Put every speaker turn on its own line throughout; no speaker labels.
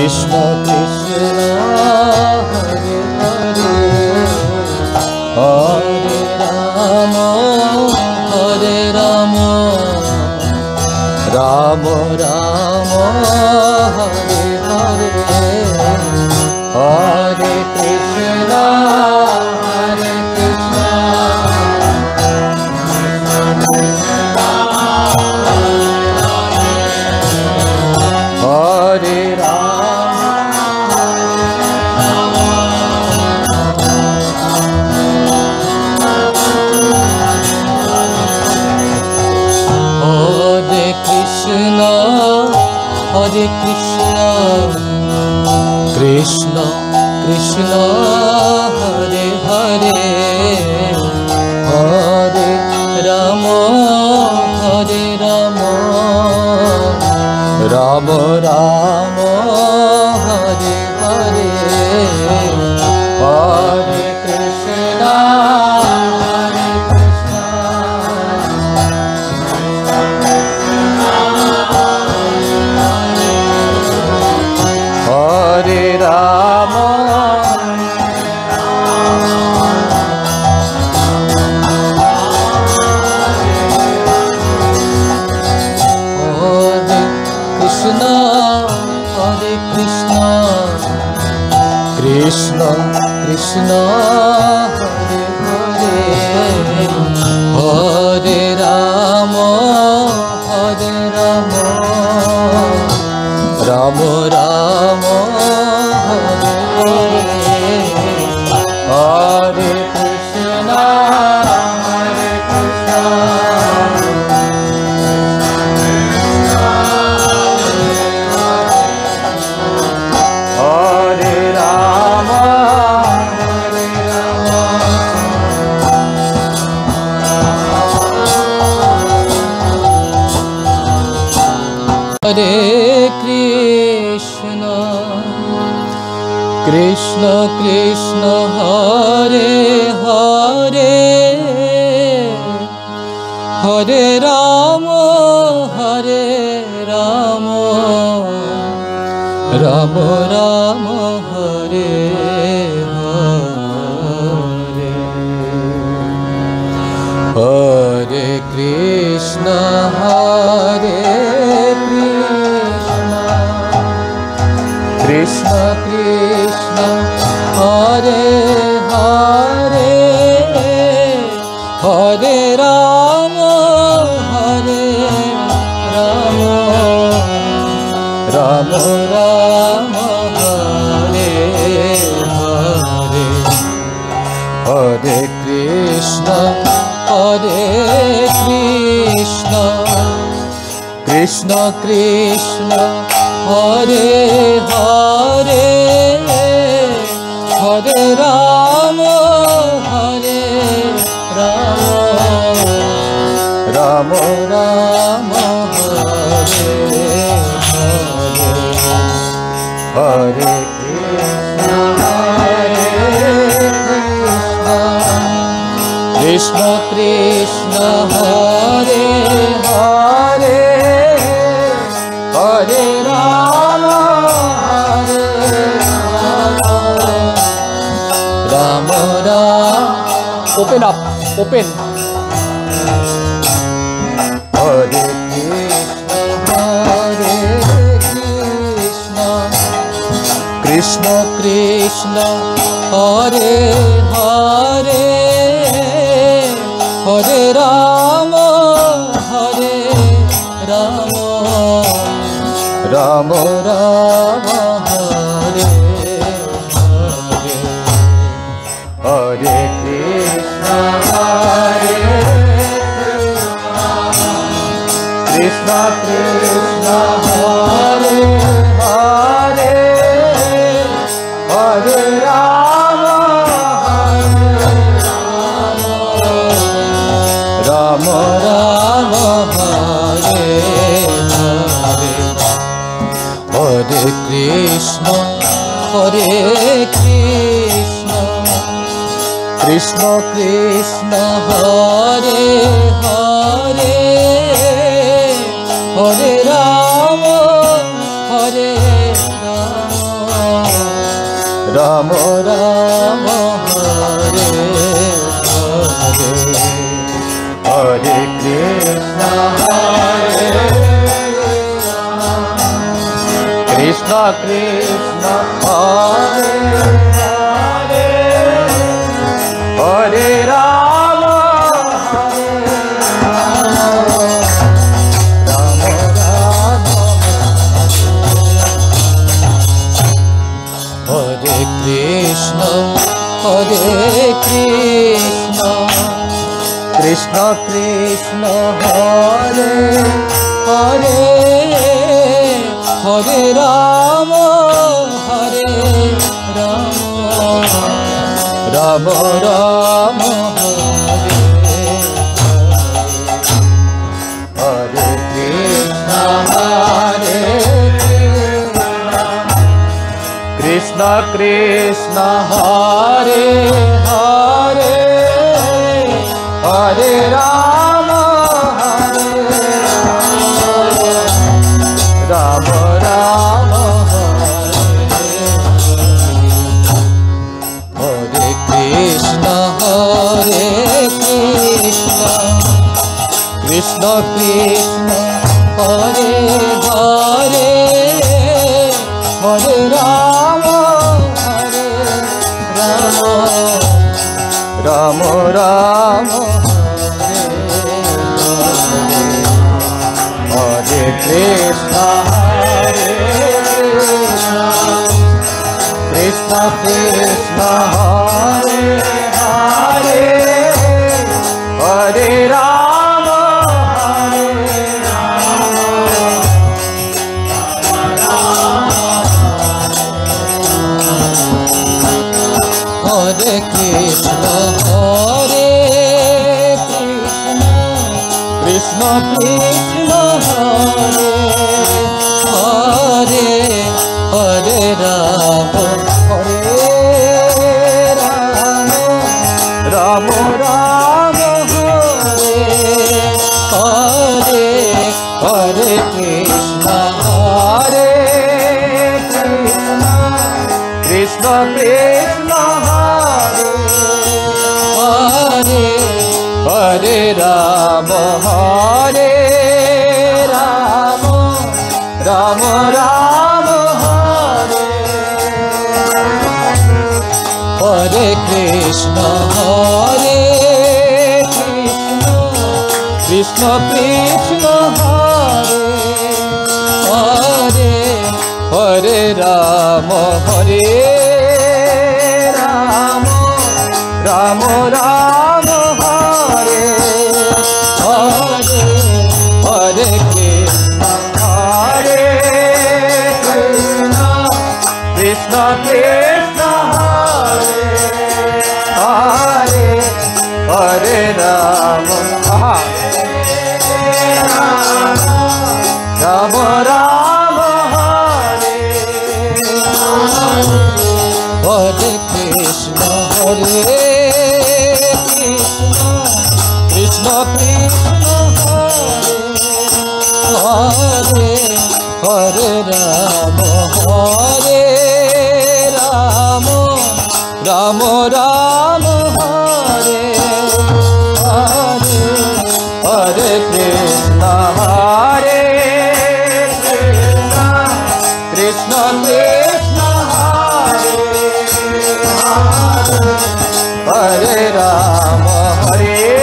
Krishna Krishna Hare Hare Hare Rama Hare Rama Rama Rama Hare Hare Hare Krishna Hare Krishna Hare Rama Hare Krishna Hare Krishna Krishna Krishna Hare Hare Hare Rama Hare Rama Rama Rama Hare Hare Hare Krishna Hare Krishna Hare Rama Krishna Hare Krishna Krishna Krishna Hare Hare Hare Rama Hare Rama Rama Rama Hare Hare Hare Krishna Hare Krishna Hare Rama Hare Rama Hare Krishna Krishna Krishna Hare Hare Hare Rama Hare Rama Rama Rama Hare Hare Hare Krishna Hare Krishna Krishna Krishna Hare Hare Hare Rama Hare Rama Rama Rama Hare Hare Hare Krishna Hare Krishna Krishna Krishna Hare Hare Hare Rama Hare Rama Rama Rama Hare Hare Hare Krishna Krishna Krishna Hare Hare Hare Rama Hare Rama Rama Open up, open. Hare Krishna Krishna Krishna Hare Hare Hare Rama Hare Rama Rama Rama Hare Hare Hare Krishna Krishna Krishna Hare Hare Hare Rama Rama Rama Hare Hare Hare Krishna Krishna Krishna Hare Hare Hare Rama Hare Rama Ram Ram Hare Hare Hare Krishna Hare Krishna Krishna Hare Hare Hare Rama Hare Krishna Krishna Krishna Hare Hare Hare Rama Rama Rama Hare Hare Krishna Krishna Krishna Hare Hare Hare Rama Rama Rama Hare Krishna Krishna Krishna Hare Hare Hare Rama Rama Rama Hare Krishna Krishna Krishna Hare Hare Hare Rama Hare Krishna Krishna Krishna Hare Hare Hare Rama Rama Rama Hare Hare Hare Krishna Krishna Krishna Hare Hare Hare Rama Rama Rama Hare Hare Krishna Krishna Krishna Hare Hare Hare Rama Rama Rama Hare Hare Hare Krishna Krishna Krishna Hare Hare Hare Rama Rama Rama Hare Hare Krishna Krishna Krishna Hare Hare Rama Rama Rama Hare Hare Hare Krishna Krishna Krishna Hare Hare Rama Hare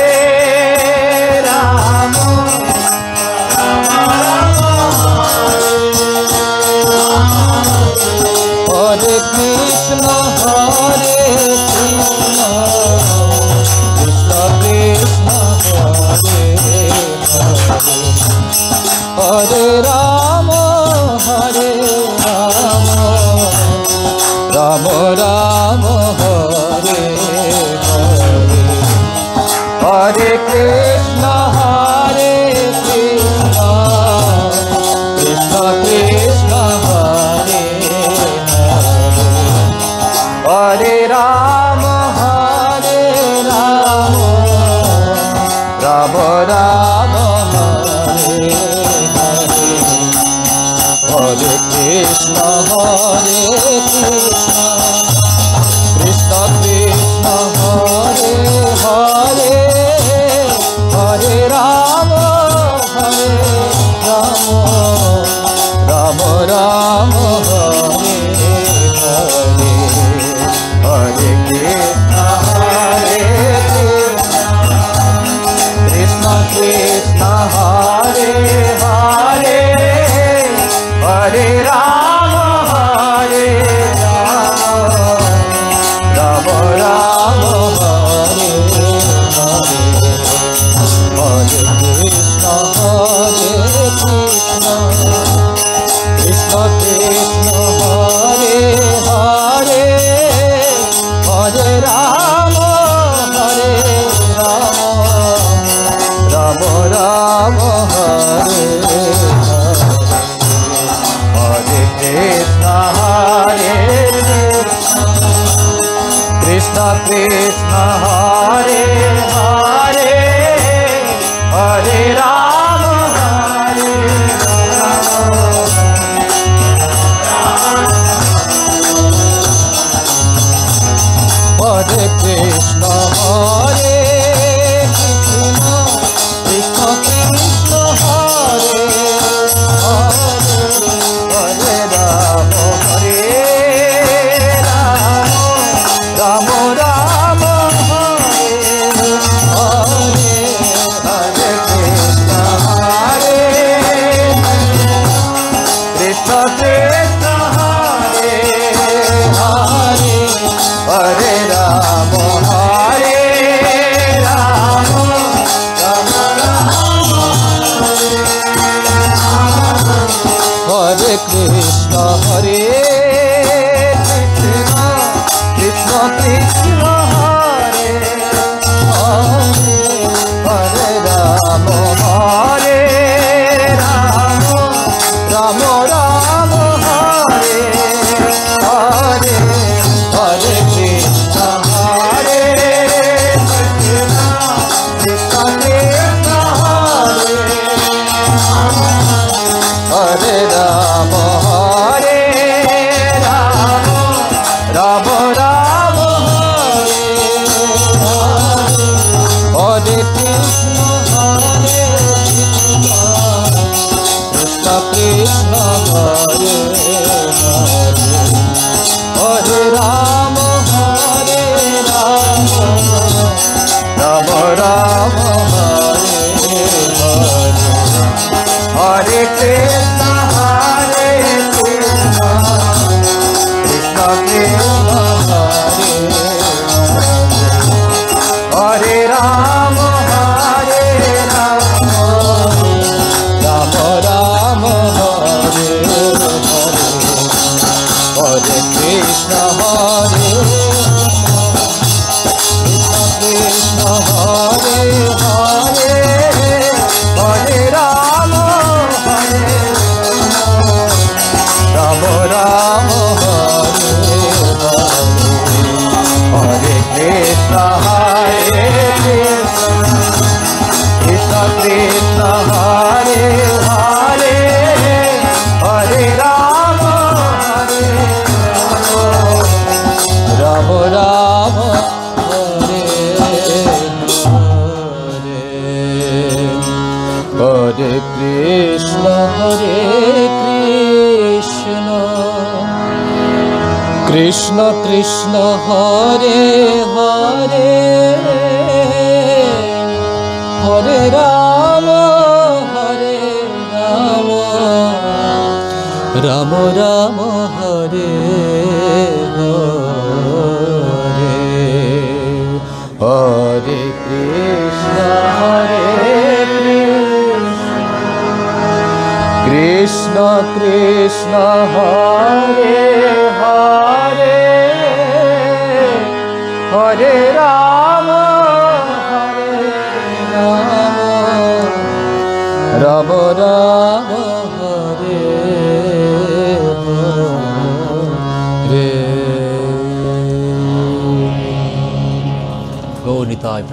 Krishna Krishna Krishna Hare Hare Rama Rama Rama Hare Hare Hare Krishna Krishna Krishna Hare Hare Rama Rama Rama Hare Hare Hare Krishna Hare Rama, Hare Rama, Rama Rama, Hare Hare, Hare Krishna, Hare Krishna, Krishna Krishna, Hare Hare, Hare Rama, Hare Rama, Rama Rama, Hare Hare Krishna, Hare Krishna, Krishna, Hare Hare, Hare Rama, Hare Hare Krishna, Hare Krishna, Krishna Krishna, Hare Hare, Hare Rama, Hare Rama, Rama Rama, Hare Hare, Hare Krishna, Hare Krishna, Krishna, Hare Hare, Hare Rama, Hare Rama, Rama Rama, Hare Krishna, Hare Krishna, Krishna Krishna, Hare Hare, Hare Rama, Hare Rama, Rama Rama, Hare Hare, Hare Krishna, Hare Krishna, Krishna Krishna, Hare Hare Rama, Hare Rama, Rama Rama, Hare Hare, Hare Krishna, Hare Krishna, Krishna Krishna, Hare Hare, Hare Rama, Hare Rama, Rama Rama, Hare Hare, Hare Krishna, Hare Krishna, Krishna Krishna, Hare Hare, Hare Rama, Hare Rama, Rama Rama, Hare Hare, Hare Krishna, Hare Krishna, Hare Hare, Hare Rama, Hare Rama, Rama Rama, Hare Hare, Hare Krishna, Hare Krishna, Krishna Krishna, Hare Hare, Hare Rama, Hare Rama, Rama Rama, Hare Hare, Hare Krishna, Hare Krishna Krishna, Hare Hare, Hare Rama, Hare Rama, Rama Rama, Hare Hare. Go Nitai.